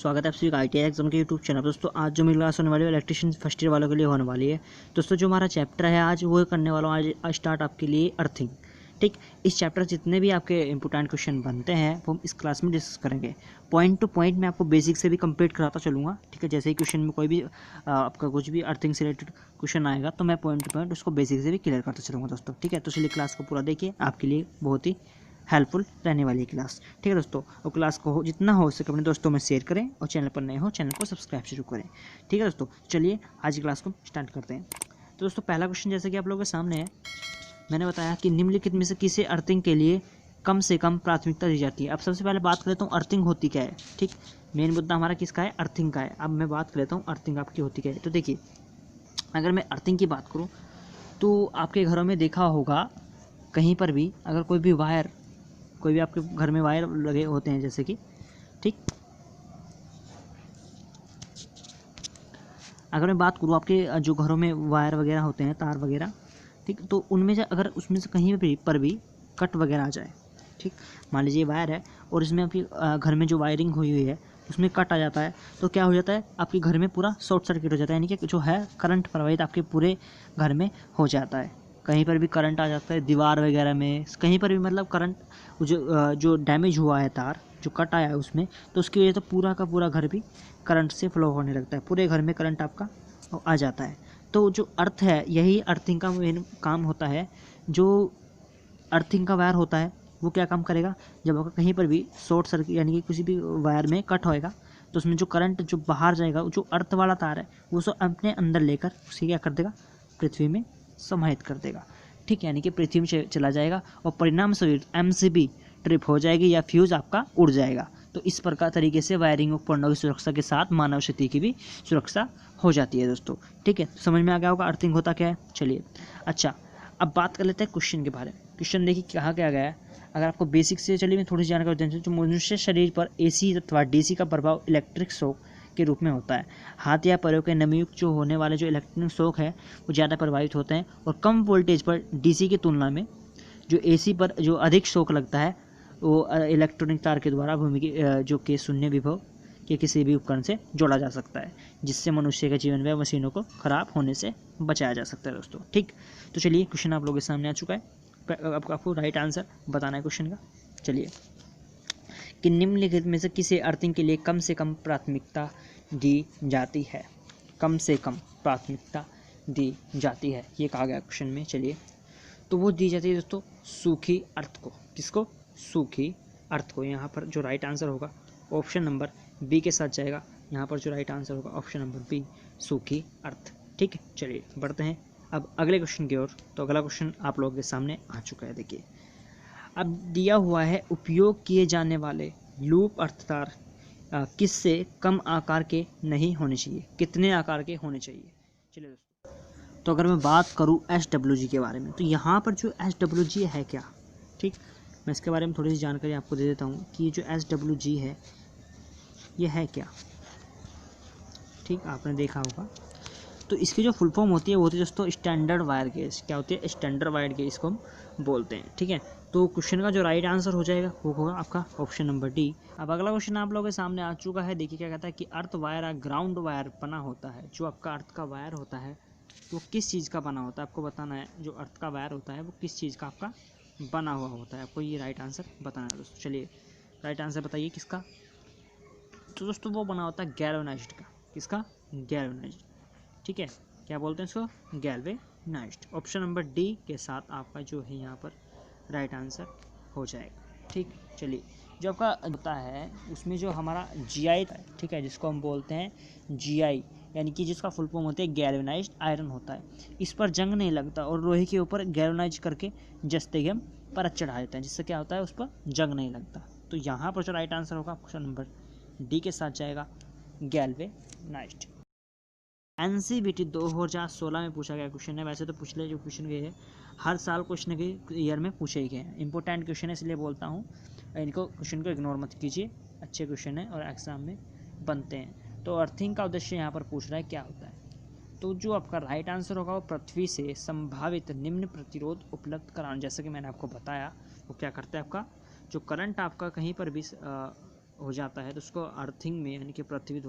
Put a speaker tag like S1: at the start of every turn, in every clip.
S1: स्वागत है आप सभी का ITI एग्जाम के यूट्यूब चैनल। दोस्तों आज जो मेरी क्लास होने वाली है इलेक्ट्रिशियन फर्स्ट ईयर वालों के लिए होने वाली है। दोस्तों जो हमारा चैप्टर है आज वो करने वाला हूँ आज स्टार्ट आपके लिए अर्थिंग। ठीक, इस चैप्टर जितने भी आपके इंपॉर्टेंट क्वेश्चन बनते हैं वो हम इस क्लास में डिस्कस करेंगे। पॉइंट टू पॉइंट मैं आपको बेसिक से भी कंप्लीट कराता चलूँगा। ठीक है, जैसे ही क्वेश्चन में कोई भी आपका कुछ भी अर्थिंग से रिलेटेड क्वेश्चन आएगा तो मैं पॉइंट टू पॉइंट उसको बेसिक से भी क्लियर करता चलूँगा दोस्तों। ठीक है, तो चलिए क्लास को पूरा देखिए, आपके लिए बहुत ही हेल्पफुल रहने वाली है क्लास। ठीक है दोस्तों, और क्लास को जितना हो सके अपने दोस्तों में शेयर करें और चैनल पर नए हो चैनल को सब्सक्राइब जरूर करें। ठीक है दोस्तों, चलिए आज की क्लास को स्टार्ट करते हैं। तो दोस्तों पहला क्वेश्चन जैसे कि आप लोगों के सामने है, मैंने बताया कि निम्नलिखित में से किसे अर्थिंग के लिए कम से कम प्राथमिकता दी जाती है। अब सबसे पहले बात कर लेता हूँ अर्थिंग होती क्या है। ठीक, मेन मुद्दा हमारा किसका है, अर्थिंग का है। अब मैं बात कर लेता हूँ अर्थिंग आपकी होती क्या है। तो देखिए, अगर मैं अर्थिंग की बात करूँ तो आपके घरों में देखा होगा कहीं पर भी अगर कोई भी वायर, कोई भी आपके घर में वायर लगे होते हैं जैसे कि, ठीक, अगर मैं बात करूँ आपके जो घरों में वायर वगैरह होते हैं, तार वगैरह, ठीक, तो उनमें से अगर उसमें से कहीं पर भी कट वगैरह आ जाए, ठीक, मान लीजिए वायर है और इसमें आपकी घर में जो वायरिंग हुई हुई है उसमें कट आ जाता है तो क्या हो जाता है, आपके घर में पूरा शॉर्ट सर्किट हो जाता है, यानी कि जो है करंट प्रवाहित आपके पूरे घर में हो जाता है। कहीं पर भी करंट आ जाता है, दीवार वगैरह में कहीं पर भी, मतलब करंट जो डैमेज हुआ है तार जो कट आया है उसमें, तो उसकी वजह से पूरा का पूरा घर भी करंट से फ्लो होने लगता है, पूरे घर में करंट आपका आ जाता है। तो जो अर्थ है, यही अर्थिंग का मेन काम होता है। जो अर्थिंग का वायर होता है वो क्या काम करेगा, जब आपका कहीं पर भी शॉर्ट सर्किट यानी कि किसी भी वायर में कट होएगा तो उसमें जो करंट जो बाहर जाएगा, जो अर्थ वाला तार है वो सब अपने अंदर लेकर उसे क्या कर देगा, पृथ्वी में समाहित कर देगा। ठीक, यानी कि पृथ्वी में चला जाएगा और परिणाम स्वरूप MCB ट्रिप हो जाएगी या फ्यूज़ आपका उड़ जाएगा। तो इस प्रकार तरीके से वायरिंग उपकरणों की सुरक्षा के साथ मानव शक्ति की भी सुरक्षा हो जाती है दोस्तों। ठीक है, समझ में आ गया होगा अर्थिंग होता क्या है। चलिए, अच्छा अब बात कर लेते हैं क्वेश्चन के बारे में। क्वेश्चन देखिए कहा क्या गया है, अगर आपको बेसिक से, चलिए मैं थोड़ी सी जानकारी देना चाहूँ। जो मनुष्य शरीर पर AC अथवा DC का प्रभाव इलेक्ट्रिक शॉक के रूप में होता है। हाथ या पैरों के नमीयुक्त जो होने वाले जो इलेक्ट्रिक शॉक है वो ज़्यादा प्रभावित होते हैं और कम वोल्टेज पर DC की तुलना में जो AC पर जो अधिक शॉक लगता है वो इलेक्ट्रॉनिक तार के द्वारा भूमि की जो कि शून्य विभव के किसी भी उपकरण से जोड़ा जा सकता है, जिससे मनुष्य के जीवन में मशीनों को खराब होने से बचाया जा सकता है दोस्तों। ठीक, तो चलिए क्वेश्चन आप लोगों के सामने आ चुका है, आपको राइट आंसर बताना है क्वेश्चन का। चलिए, कि निम्नलिखित में से किसे अर्थिंग के लिए कम से कम प्राथमिकता दी जाती है, कम से कम प्राथमिकता दी जाती है, ये कहा गया क्वेश्चन में। चलिए, तो वो दी जाती है दोस्तों सूखी अर्थ को। किसको, सूखी अर्थ को। यहाँ पर जो राइट आंसर होगा ऑप्शन नंबर बी के साथ जाएगा। यहाँ पर जो राइट आंसर होगा ऑप्शन नंबर बी, सूखी अर्थ। ठीक है, चलिए बढ़ते हैं अब अगले क्वेश्चन की ओर। तो अगला क्वेश्चन आप लोगों के सामने आ चुका है। देखिए, अब दिया हुआ है उपयोग किए जाने वाले लूप अर्थ तार किससे कम आकार के नहीं होने चाहिए, कितने आकार के होने चाहिए। चलिए दोस्तों, तो अगर मैं बात करूं SWG के बारे में, तो यहाँ पर जो SWG है क्या, ठीक, मैं इसके बारे में थोड़ी सी जानकारी आपको दे देता हूँ कि ये जो SWG है ये है क्या। ठीक, आपने देखा होगा, तो इसकी जो फुल फॉर्म होती है वो होती है दोस्तों स्टैंडर्ड वायर गेज। क्या होती है, स्टैंडर्ड वायर गेज इसको हम बोलते हैं। ठीक है, तो क्वेश्चन का जो राइट आंसर हो जाएगा वो होगा आपका ऑप्शन नंबर डी। अब अगला क्वेश्चन आप लोगों के सामने आ चुका है। देखिए क्या कहता है कि अर्थ वायर या ग्राउंड वायर बना होता है। जो आपका अर्थ का वायर होता है वो किस चीज़ का बना होता है, आपको बताना है। जो अर्थ का वायर होता है वो किस चीज़ का आपका बना हुआ होता है, आपको ये राइट आंसर बताना है दोस्तों। चलिए राइट आंसर बताइए किसका। तो दोस्तों वो बना होता है गैल्वेनाइज्ड का। किसका, गैल्वेनाइज्ड। ठीक है, क्या बोलते हैं इसको, गैल्वेनाइज्ड। ऑप्शन नंबर डी के साथ आपका जो है यहाँ पर राइट आंसर हो जाएगा। ठीक, चलिए जो आपका होता है उसमें जो हमारा GI, ठीक है, जिसको हम बोलते हैं GI, यानी कि जिसका फुल फॉर्म होता है गैल्वेनाइज्ड आयरन होता है। इस पर जंग नहीं लगता और लोहे के ऊपर गैल्वेनाइज करके जस्ते ही हम परत चढ़ा देते हैं, जिससे क्या होता है उस पर जंग नहीं लगता। तो यहाँ पर जो राइट आंसर होगा ऑप्शन नंबर डी के साथ जाएगा, गैल्वेनाइज्ड। NCVT 2016 में पूछा गया क्वेश्चन है। वैसे तो पिछले जो क्वेश्चन गए हैं हर साल क्वेश्चन के ईयर में पूछे ही गए हैं। इंपॉर्टेंट क्वेश्चन है इसलिए बोलता हूँ, इनको क्वेश्चन को इग्नोर मत कीजिए, अच्छे क्वेश्चन है और एग्जाम में बनते हैं। तो अर्थिंग का उद्देश्य यहाँ पर पूछ रहा है क्या होता है। तो जो आपका राइट आंसर होगा वो पृथ्वी से संभावित निम्न प्रतिरोध उपलब्ध कराना। जैसे कि मैंने आपको बताया वो क्या करता है, आपका जो करंट आपका कहीं पर भी हो जाता है तो उसको अर्थिंग में यानी कि पृथ्वी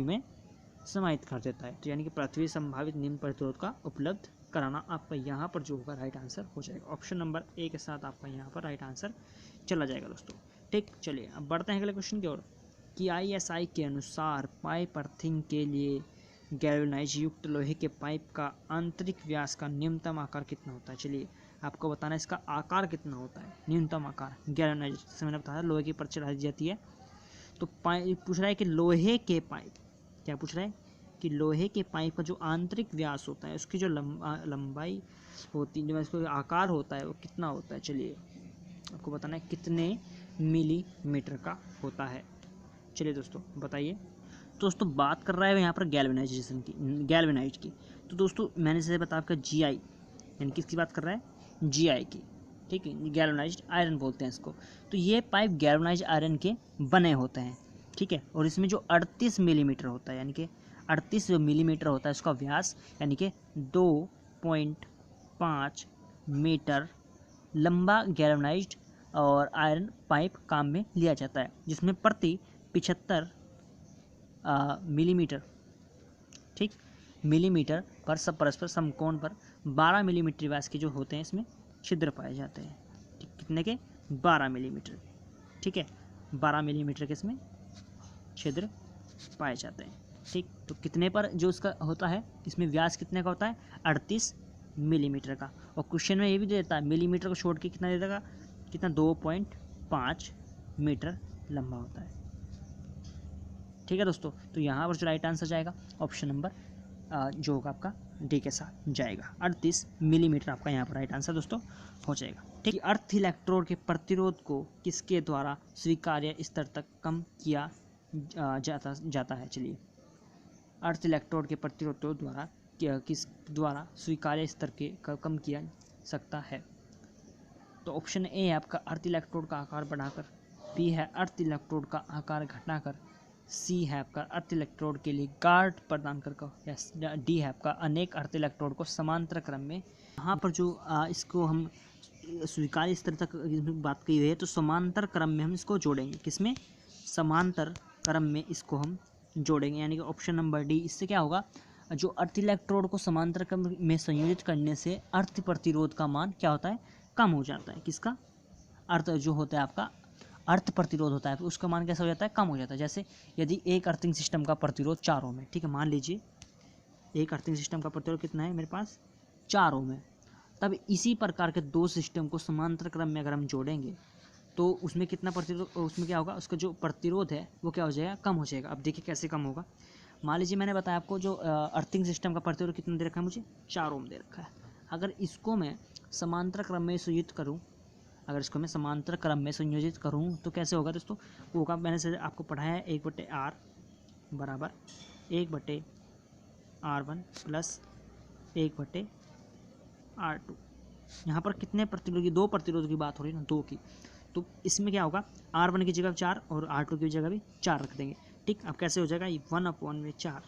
S1: में समाहित कर देता है। तो यानी कि पृथ्वी संभावित निम्न प्रतिरोध का उपलब्ध कराना आपका यहाँ पर जो होगा राइट आंसर हो जाएगा। ऑप्शन नंबर ए के साथ आपका यहाँ पर राइट आंसर चला जाएगा दोस्तों। ठीक, चलिए अब बढ़ते हैं अगले क्वेश्चन की ओर कि ISI के अनुसार पाइप अर्थिंग के लिए गैल्वेनाइज युक्त लोहे के पाइप का आंतरिक व्यास का न्यूनतम आकार कितना होता है। चलिए आपको बताना है इसका आकार कितना होता है, न्यूनतम आकार गैल्वेनाइज, जैसे मैंने बताया लोहे की परत चढ़ाई जाती है। तो पाइप पूछ रहा है कि लोहे के पाइप, क्या पूछ रहा है कि लोहे के पाइप का जो आंतरिक व्यास होता है उसकी जो लंबाई होती है, जो इसका आकार होता है वो कितना होता है। चलिए आपको बताना है कितने मिलीमीटर का होता है। चलिए दोस्तों बताइए। तो दोस्तों बात कर रहा है यहाँ पर गैल्वेनाइजेशन की, गैल्वेनाइज की। तो दोस्तों मैंने जैसे बताया आपका GI यानी किसकी बात कर रहा है, GI की। ठीक है, गैल्वेनाइज्ड आयरन बोलते हैं इसको। तो ये पाइप गैल्वेनाइज्ड आयरन के बने होते हैं। ठीक है, और इसमें जो 38 मिलीमीटर होता है यानी कि 38 मिलीमीटर होता है उसका व्यास, यानी कि 2.5 मीटर लंबा गैल्वेनाइज्ड और आयरन पाइप काम में लिया जाता है, जिसमें प्रति 75 मिलीमीटर, ठीक, मिलीमीटर पर सब परस्पर समकोण पर 12 मिलीमीटर व्यास के जो होते हैं इसमें छिद्र पाए जाते हैं। ठीक, कितने के, 12 मिलीमीटर। ठीक है, 12 मिलीमीटर के इसमें छिद्र पाए जाते हैं। ठीक, तो कितने पर जो इसका होता है, इसमें व्यास कितने का होता है, 38 मिलीमीटर का। और क्वेश्चन में ये भी दे देता है मिलीमीटर को छोड़ के कितना दे देगा, कितना, 2.5 मीटर लंबा होता है। ठीक है दोस्तों, तो यहाँ पर जो राइट आंसर जाएगा ऑप्शन नंबर जो होगा आपका डी के साथ जाएगा। 38 मिलीमीटर आपका यहाँ पर राइट आंसर दोस्तों हो जाएगा। ठीक है, अर्थ इलेक्ट्रोड के प्रतिरोध को किसके द्वारा स्वीकार्य स्तर तक कम किया जाता है। चलिए अर्थ इलेक्ट्रोड के प्रतिरोध द्वारा किस द्वारा स्वीकार्य स्तर के कम किया सकता है। तो ऑप्शन ए है आपका अर्थ इलेक्ट्रोड का आकार बढ़ाकर, बी है अर्थ इलेक्ट्रोड का आकार घटाकर, सी है आपका अर्थ इलेक्ट्रोड के लिए गार्ड प्रदान कर, या डी है आपका अनेक अर्थ इलेक्ट्रोड को समांतर क्रम में। यहाँ पर जो इसको हम स्वीकार्य स्तर तक बात की हुई है तो समांतर क्रम में हम इसको जोड़ेंगे, किसमें, समांतर क्रम में इसको हम जोड़ेंगे, यानी कि ऑप्शन नंबर डी। इससे क्या होगा, जो अर्थ इलेक्ट्रोड को समांतर क्रम में संयोजित करने से अर्थ प्रतिरोध का मान क्या होता है, कम हो जाता है। किसका, अर्थ जो होता है आपका अर्थ प्रतिरोध होता है तो उसका मान कैसा हो जाता है, कम हो जाता है। जैसे यदि एक अर्थिंग सिस्टम का प्रतिरोध 4 ओम है, ठीक है, मान लीजिए एक अर्थिंग सिस्टम का प्रतिरोध कितना है मेरे पास, 4 ओम है। तब इसी प्रकार के दो सिस्टम को समांतर क्रम में अगर हम जोड़ेंगे तो उसमें कितना प्रतिरोध, उसमें क्या होगा, उसका जो प्रतिरोध है वो क्या हो जाएगा, कम हो जाएगा। अब देखिए कैसे कम होगा। मान लीजिए मैंने बताया आपको जो अर्थिंग सिस्टम का प्रतिरोध कितना दे रखा है, मुझे 4 ओम दे रखा है। अगर इसको मैं समांतर क्रम में संयोजित करूँ, अगर इसको मैं समांतर क्रम में संयोजित करूँ तो कैसे होगा दोस्तों, वो होगा, मैंने से आपको पढ़ाया है 1/R बराबर 1/R1 प्लस 1/R2। यहाँ पर कितने प्रतिरोध की, 2 प्रतिरोध की बात हो रही है ना, 2 की। तो इसमें क्या होगा, R1 की जगह 4 और R2 की जगह भी 4 रख देंगे। ठीक, अब कैसे हो जाएगा, 1/4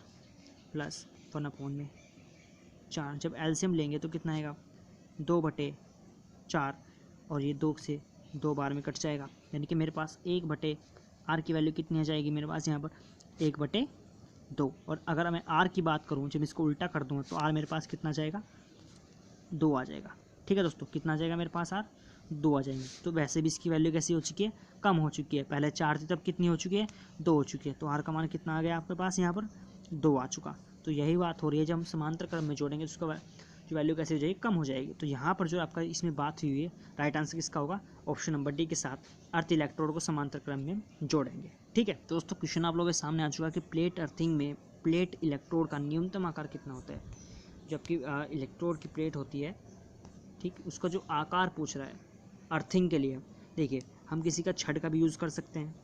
S1: प्लस 1/4। जब एलसीएम लेंगे तो कितना आएगा, 2/4 और ये 2 से 2 बार में कट जाएगा, यानी कि मेरे पास 1/R की वैल्यू कितनी आ जाएगी मेरे पास यहाँ पर, 1/2। और अगर मैं R की बात करूँ, जब इसको उल्टा कर दूँगा तो R मेरे पास कितना जाएगा, 2 आ जाएगा। ठीक है दोस्तों, कितना आ जाएगा मेरे पास, R 2 आ जाएंगे। तो वैसे भी इसकी वैल्यू कैसी हो चुकी है, कम हो चुकी है। पहले 4 थी तब कितनी हो चुकी है, 2 हो चुकी है। तो R का मान कितना आ गया आपके पास, यहाँ पर 2 आ चुका। तो यही बात हो रही है, जब हम समांतर क्रम में जोड़ेंगे तो उसका जो वैल्यू कैसे हो जाएगी, कम हो जाएगी। तो यहाँ पर जो आपका इसमें बात हुई है, राइट आंसर किसका होगा, ऑप्शन नंबर डी के साथ अर्थ इलेक्ट्रोड को समांतर क्रम में जोड़ेंगे। ठीक है, तो दोस्तों क्वेश्चन आप लोगों के सामने आ चुका है कि प्लेट अर्थिंग में प्लेट इलेक्ट्रोड का न्यूनतम आकार कितना होता है। जबकि इलेक्ट्रोड की प्लेट होती है, ठीक, उसका जो आकार पूछ रहा है अर्थिंग के लिए। देखिए हम किसी का छड़ का भी यूज़ कर सकते हैं,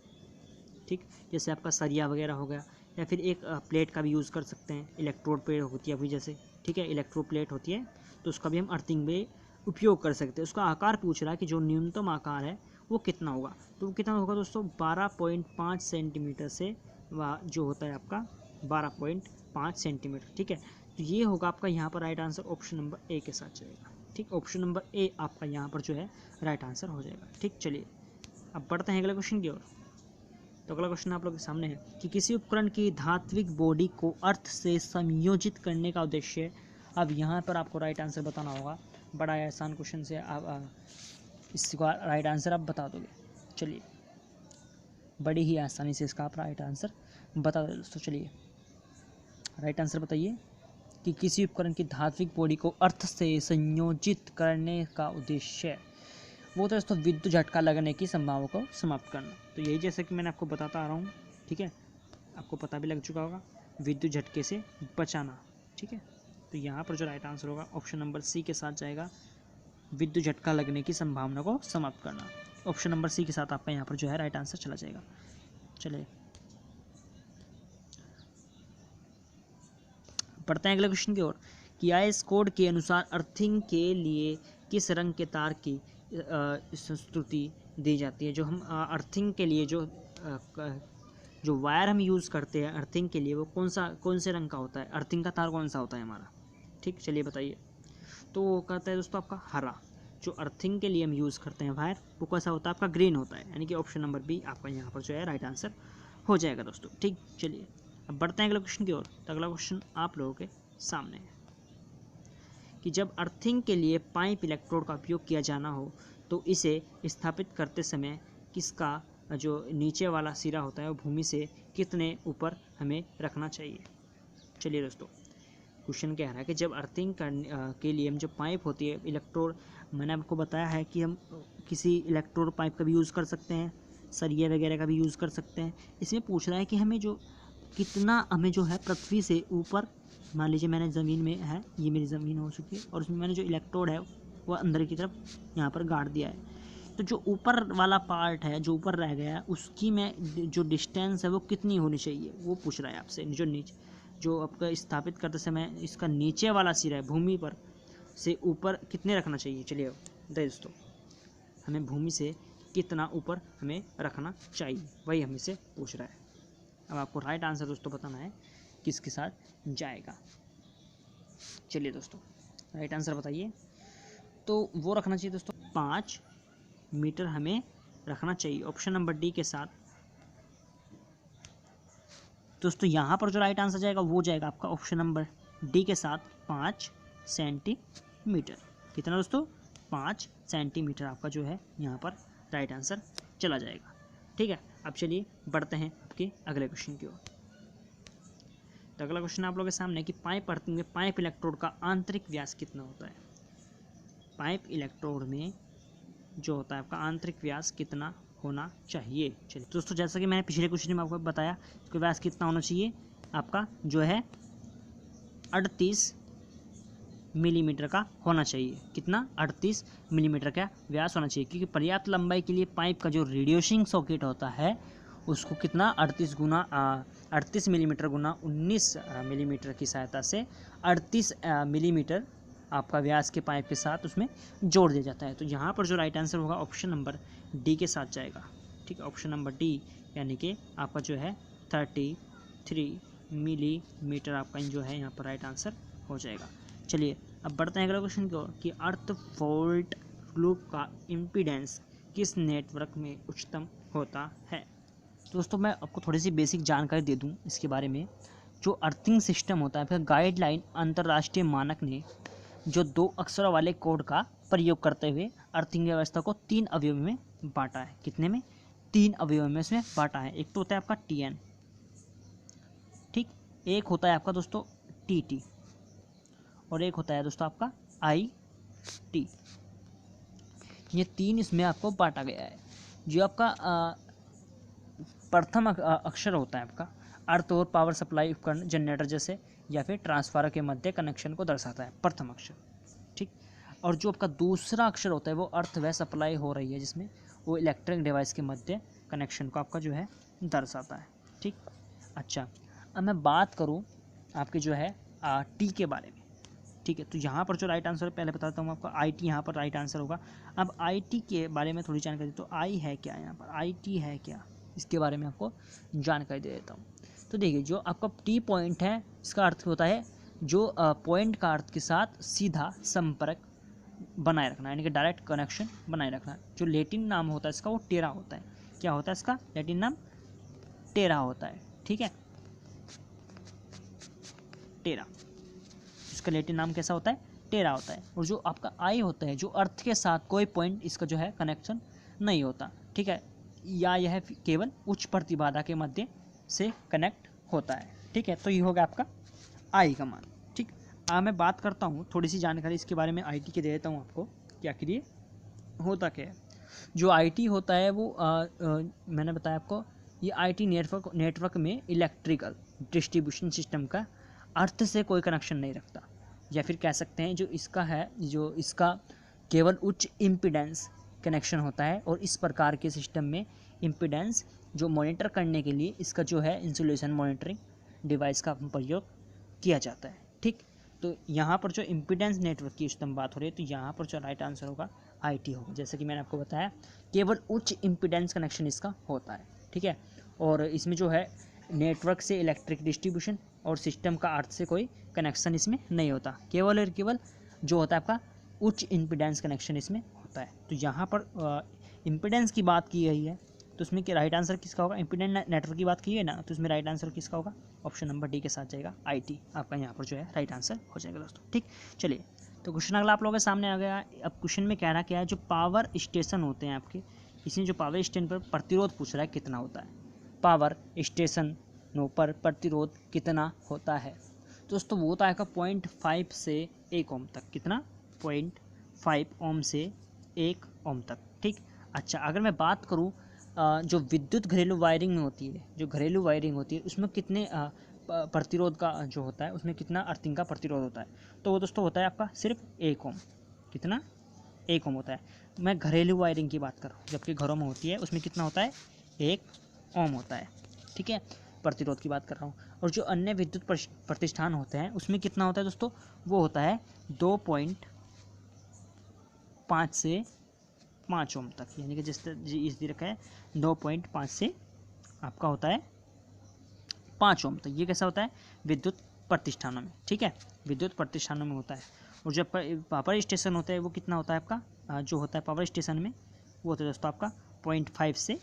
S1: ठीक, जैसे आपका सरिया वगैरह हो गया, या फिर एक प्लेट का भी यूज़ कर सकते हैं, इलेक्ट्रोड प्लेट होती है अभी जैसे, ठीक है, इलेक्ट्रोड प्लेट होती है तो उसका भी हम अर्थिंग में उपयोग कर सकते हैं। उसका आकार पूछ रहा है कि जो न्यूनतम आकार है वो कितना होगा। तो वो कितना होगा दोस्तों, 12.5 सेंटीमीटर से जो होता है आपका 12.5 सेंटीमीटर। ठीक है, तो ये होगा आपका यहाँ पर right answer, option number A के साथ जाएगा। ठीक, ऑप्शन नंबर ए आपका यहाँ पर जो है राइट आंसर हो जाएगा। ठीक, चलिए अब बढ़ते हैं अगले क्वेश्चन की ओर। तो अगला क्वेश्चन आप लोग के सामने है कि किसी उपकरण की धात्विक बॉडी को अर्थ से संयोजित करने का उद्देश्य। अब यहाँ पर आपको राइट आंसर बताना होगा। बड़ा आसान क्वेश्चन से आप इसका राइट आंसर आप बता दोगे। चलिए, बड़ी ही आसानी से इसका आप राइट आंसर बता दो दोस्तों। चलिए राइट आंसर बताइए कि किसी उपकरण की धात्विक बॉडी को अर्थ से संयोजित करने का उद्देश्य। वो तो दोस्तों विद्युत झटका लगने की संभावना को समाप्त करना। तो यही जैसे कि मैंने आपको बताता आ रहा हूँ, ठीक है, आपको पता भी लग चुका होगा, विद्युत झटके से बचाना। ठीक है, तो यहाँ पर जो राइट आंसर होगा ऑप्शन नंबर सी के साथ जाएगा, विद्युत झटका लगने की संभावना को समाप्त करना। ऑप्शन नंबर सी के साथ आपका यहाँ पर जो है राइट आंसर चला जाएगा। चलिए पढ़ते हैं अगले क्वेश्चन की ओर कि आईएस कोड के अनुसार अर्थिंग के लिए किस रंग के तार की संस्तुति दी जाती है। जो हम अर्थिंग के लिए जो वायर हम यूज़ करते हैं अर्थिंग के लिए, वो कौन से रंग का होता है, अर्थिंग का तार कौन सा होता है हमारा। ठीक, चलिए बताइए। तो वो कहता है दोस्तों आपका हरा। जो अर्थिंग के लिए हम यूज़ करते हैं वायर, वो कैसा होता है आपका ग्रीन होता है, यानी कि ऑप्शन नंबर बी आपका यहाँ पर जो है राइट आंसर हो जाएगा दोस्तों। ठीक, चलिए अब बढ़ते हैं अगले क्वेश्चन की ओर। तो अगला क्वेश्चन आप लोगों के सामने है कि जब अर्थिंग के लिए पाइप इलेक्ट्रोड का उपयोग किया जाना हो तो इसे स्थापित करते समय किसका जो नीचे वाला सिरा होता है वो भूमि से कितने ऊपर हमें रखना चाहिए। चलिए दोस्तों, क्वेश्चन कह रहा है कि जब अर्थिंग के लिए हम जो पाइप होती है इलेक्ट्रोड, मैंने आपको बताया है कि हम किसी इलेक्ट्रोड पाइप का भी यूज़ कर सकते हैं, सरिया वगैरह का भी यूज़ कर सकते हैं। इसमें पूछ रहा है कि हमें जो कितना हमें जो है पृथ्वी से ऊपर, मान लीजिए मैंने ज़मीन में है, ये मेरी ज़मीन हो चुकी है और उसमें मैंने जो इलेक्ट्रोड है वो अंदर की तरफ यहाँ पर गाड़ दिया है। तो जो ऊपर वाला पार्ट है, जो ऊपर रह गया है, उसकी में जो डिस्टेंस है वो कितनी होनी चाहिए, वो पूछ रहा है आपसे। जो नीचे जो आपका स्थापित करते समय इसका नीचे वाला सिरा है भूमि पर से ऊपर कितने रखना चाहिए। चलिए दोस्तों, हमें भूमि से कितना ऊपर हमें रखना चाहिए, वही हमें से पूछ रहा है। अब आपको राइट आंसर दोस्तों बताना है किसके साथ जाएगा। चलिए दोस्तों राइट आंसर बताइए। तो वो रखना चाहिए दोस्तों 5 मीटर हमें रखना चाहिए, ऑप्शन नंबर डी के साथ। दोस्तों यहाँ पर जो राइट आंसर जाएगा वो जाएगा आपका ऑप्शन नंबर डी के साथ 5 सेंटीमीटर। कितना दोस्तों, 5 सेंटीमीटर आपका जो है यहाँ पर राइट आंसर चला जाएगा। ठीक है, अब चलिए बढ़ते हैं आपके अगले क्वेश्चन की ओर। तो अगला क्वेश्चन आप लोगों के सामने कि पाइप अर्थिंग में पाइप इलेक्ट्रोड का आंतरिक व्यास कितना होता है। पाइप इलेक्ट्रोड में जो होता है आपका आंतरिक व्यास कितना होना चाहिए। चलिए दोस्तों, जैसा कि मैंने पिछले क्वेश्चन में आपको बताया कि व्यास कितना होना चाहिए आपका जो है 38 मिलीमीटर का होना चाहिए। कितना, 38 मिलीमीटर का व्यास होना चाहिए, क्योंकि पर्याप्त लंबाई के लिए पाइप का जो रेडिएशन सॉकेट होता है उसको कितना 38 मिलीमीटर गुना 19 मिलीमीटर की सहायता से 38 मिलीमीटर आपका व्यास के पाइप के साथ उसमें जोड़ दिया जाता है। तो यहाँ पर जो राइट आंसर होगा ऑप्शन नंबर डी के साथ जाएगा। ठीक है, ऑप्शन नंबर डी, यानी कि आपका जो है 33 मिलीमीटर आपका जो है यहाँ पर राइट आंसर हो जाएगा। चलिए अब बढ़ते हैं अगला क्वेश्चन की ओर कि अर्थ फॉल्ट लूप का इम्पीडेंस किस नेटवर्क में उच्चतम होता है। दोस्तों मैं आपको थोड़ी सी बेसिक जानकारी दे दूं इसके बारे में। जो अर्थिंग सिस्टम होता है फिर गाइडलाइन अंतर्राष्ट्रीय मानक ने जो 2 अक्षरों वाले कोड का प्रयोग करते हुए अर्थिंग व्यवस्था को 3 अवयव में बांटा है। कितने में, 3 अवयव में इसमें बांटा है। एक तो होता है आपका TN, ठीक, एक होता है आपका दोस्तों TT और एक होता है दोस्तों आपका IT। ये 3 इसमें आपको बांटा गया है। जो आपका प्रथम अक्षर होता है आपका अर्थ और पावर सप्लाई उपकरण जनरेटर जैसे या फिर ट्रांसफार्मर के मध्य कनेक्शन को दर्शाता है, प्रथम अक्षर। ठीक, और जो आपका दूसरा अक्षर होता है वो अर्थ व सप्लाई हो रही है जिसमें वो इलेक्ट्रिक डिवाइस के मध्य कनेक्शन को आपका जो है दर्शाता है। ठीक, अच्छा अब मैं बात करूँ आपके जो है टी के बारे में। ठीक है, तो यहाँ पर जो राइट आंसर पहले बताता हूँ आपका IT यहाँ पर राइट आंसर होगा। अब IT के बारे में थोड़ी जानकारी, तो आई है क्या, यहाँ पर IT है क्या, इसके बारे में आपको जानकारी दे देता हूँ। तो देखिए जो आपका T पॉइंट है इसका अर्थ होता है जो पॉइंट का अर्थ के साथ सीधा संपर्क बनाए रखना, यानी कि डायरेक्ट कनेक्शन बनाए रखना। जो लैटिन नाम होता है इसका वो टेरा होता है। क्या होता है इसका लैटिन नाम, टेरा होता है, ठीक है, टेरा, इसका लैटिन नाम कैसा होता है, टेरा होता है। और जो आपका आई होता है, जो अर्थ के साथ कोई पॉइंट इसका जो है कनेक्शन नहीं होता, ठीक है, या यह केवल उच्च प्रतिबाधा के मध्य से कनेक्ट होता है, ठीक है। तो ये होगा आपका आई का मान, ठीक। मैं बात करता हूँ, थोड़ी सी जानकारी इसके बारे में आई टी के दे देता हूँ आपको कि आखिर ये होता क्या है। जो आई टी होता है वो मैंने बताया आपको, ये आई टी नेटवर्क में इलेक्ट्रिकल डिस्ट्रीब्यूशन सिस्टम का अर्थ से कोई कनेक्शन नहीं रखता, या फिर कह सकते हैं जो इसका है, जो इसका केवल उच्च इम्पीडेंस कनेक्शन होता है। और इस प्रकार के सिस्टम में इम्पीडेंस जो मॉनिटर करने के लिए इसका जो है इंसुलेशन मॉनिटरिंग डिवाइस का प्रयोग किया जाता है, ठीक। तो यहाँ पर जो इम्पीडेंस नेटवर्क की उस बात हो रही है, तो यहाँ पर जो राइट आंसर होगा आई टी होगा। जैसे कि मैंने आपको बताया, केवल उच्च इम्पीडेंस कनेक्शन इसका होता है, ठीक है। और इसमें जो है नेटवर्क से इलेक्ट्रिक डिस्ट्रीब्यूशन और सिस्टम का अर्थ से कोई कनेक्शन इसमें नहीं होता, केवल और केवल जो होता है आपका उच्च इम्पीडेंस कनेक्शन इसमें होता है। तो यहाँ पर इम्पीडेंस की बात की गई है, तो उसमें क्या राइट आंसर किसका होगा, इम्पीडेंस नेटवर्क की बात की है ना, तो उसमें राइट आंसर किसका होगा, ऑप्शन नंबर डी के साथ जाएगा, आई टी आपका यहाँ पर जो है राइट आंसर हो जाएगा दोस्तों, ठीक। चलिए, तो क्वेश्चन अगला आप लोगों के सामने आ गया। अब क्वेश्चन में कह रहा क्या है, जो पावर स्टेशन होते हैं आपके, इसमें जो पावर स्टेशन पर प्रतिरोध पूछ रहा है कितना होता है, पावर स्टेशनों पर प्रतिरोध कितना होता है दोस्तों, वो होता है 0.5 से 1 ओम तक, कितना 0.5 ओम से 1 ओम तक, ठीक। अच्छा, अगर मैं बात करूँ जो विद्युत घरेलू वायरिंग में होती है, जो घरेलू वायरिंग होती है उसमें कितने प्रतिरोध का जो होता है, उसमें कितना अर्थिंग का प्रतिरोध होता है, तो वो दोस्तों होता है आपका सिर्फ 1 ओम, कितना 1 ओम होता है। मैं घरेलू वायरिंग की बात कर रहा हूँ, जबकि घरों में होती है उसमें कितना होता है, 1 ओम होता है, ठीक है, प्रतिरोध की बात कर रहा हूँ। और जो अन्य विद्युत प्रतिष्ठान होते हैं उसमें कितना होता है दोस्तों, वो होता है 2.5 से 5 ओम तक, यानी कि जिस दे रखा है 2.5 से आपका होता है 5 ओम तक। ये कैसा होता है, विद्युत प्रतिष्ठानों में, ठीक है, विद्युत प्रतिष्ठानों में होता है। और जब पावर स्टेशन होता है वो कितना होता है आपका, जो होता है पावर स्टेशन में वो होता है दोस्तों आपका 0.5 से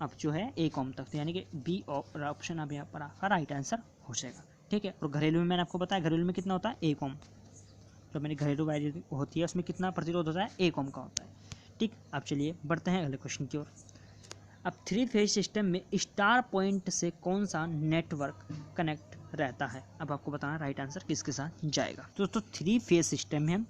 S1: अब जो है 1 ओम तक, तो यानी कि बी ऑप्शन अब यहाँ पर आपका राइट आंसर हो जाएगा, ठीक है। और घरेलू में मैंने आपको बताया, घरेलू में कितना होता है, 1 ओम, जो मेरी घरेलू वायरिंग होती है उसमें कितना प्रतिरोध होता है, 1 ओम का होता है, ठीक। अब चलिए बढ़ते हैं अगले क्वेश्चन की ओर। अब 3 फेज सिस्टम में स्टार पॉइंट से कौन सा नेटवर्क कनेक्ट रहता है, अब आपको बताना राइट आंसर किसके साथ जाएगा। तो दोस्तों 3 फेज सिस्टम में हम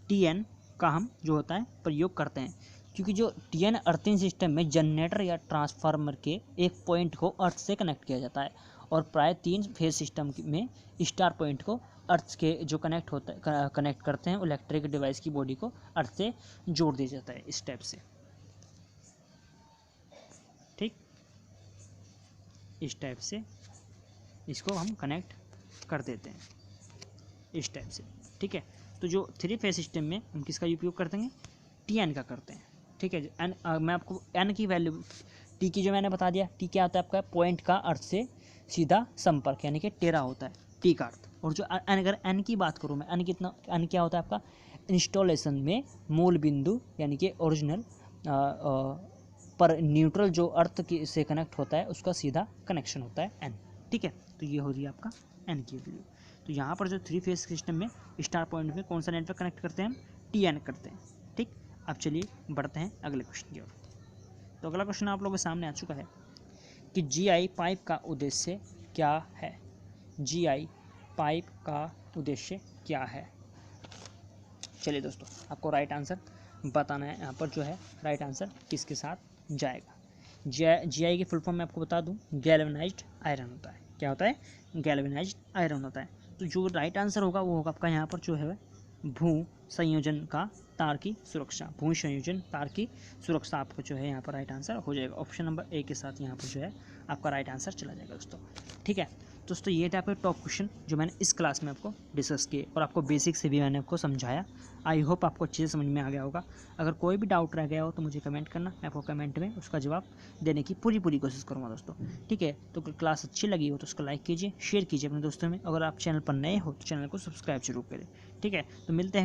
S1: TN का हम जो होता है प्रयोग करते हैं, क्योंकि जो TN अर्थिंग सिस्टम में जनरेटर या ट्रांसफार्मर के एक पॉइंट को अर्थ से कनेक्ट किया जाता है, और प्राय 3 फेज सिस्टम में स्टार पॉइंट को अर्थ के जो कनेक्ट करते हैं इलेक्ट्रिक डिवाइस की बॉडी को अर्थ से जोड़ दिया जाता है इस टाइप से, ठीक, इस टाइप से इसको हम कनेक्ट कर देते हैं इस टाइप से, ठीक है। तो जो 3 फेज सिस्टम में हम किसका उपयोग करते हैं, TN का करते हैं, ठीक है। एन मैं आपको N की वैल्यू, T की जो मैंने बता दिया, T क्या होता है आपका, पॉइंट का अर्थ से सीधा संपर्क, यानी कि टेरा होता है T का अर्थ। और जो अगर N की बात करूँ मैं, N क्या होता है आपका, इंस्टॉलेशन में मूल बिंदु यानी कि ओरिजिनल पर न्यूट्रल जो अर्थ की से कनेक्ट होता है उसका सीधा कनेक्शन होता है N, ठीक है। तो ये हो रही है आपका N की वैल्यू। तो यहाँ पर जो 3 फेज सिस्टम में स्टार पॉइंट में कौन सा नेटवर्क कनेक्ट करते हैं, हम TN करते हैं, ठीक। अब चलिए बढ़ते हैं अगले क्वेश्चन की ओर। तो अगला क्वेश्चन आप लोगों के सामने आ चुका है कि GI पाइप का उद्देश्य क्या है, GI पाइप का उद्देश्य क्या है। चलिए दोस्तों आपको राइट आंसर बताना है, यहाँ पर जो है राइट आंसर किसके साथ जाएगा। GI की फुल फॉर्म मैं आपको बता दूं, गैल्वेनाइज्ड आयरन होता है, क्या होता है, गैल्वेनाइज्ड आयरन होता है। तो जो राइट आंसर होगा वो होगा आपका यहाँ पर जो है भू संयोजन का तार की सुरक्षा, भू संयोजन तार की सुरक्षा आपको जो है यहाँ पर राइट आंसर हो जाएगा, ऑप्शन नंबर ए के साथ यहाँ पर जो है आपका राइट आंसर चला जाएगा दोस्तों, ठीक है। दोस्तों ये थे आपके टॉप क्वेश्चन जो मैंने इस क्लास में आपको डिस्कस किए, और आपको बेसिक से भी मैंने आपको समझाया। आई होप आपको अच्छे से समझ में आ गया होगा। अगर कोई भी डाउट रह गया हो तो मुझे कमेंट करना, मैं आपको कमेंट में उसका जवाब देने की पूरी कोशिश करूँगा दोस्तों, ठीक है। तो क्लास अच्छी लगी हो तो उसको लाइक कीजिए, शेयर कीजिए अपने दोस्तों में। अगर आप चैनल पर नए हो तो चैनल को सब्सक्राइब जरूर करें, ठीक है। तो मिलते हैं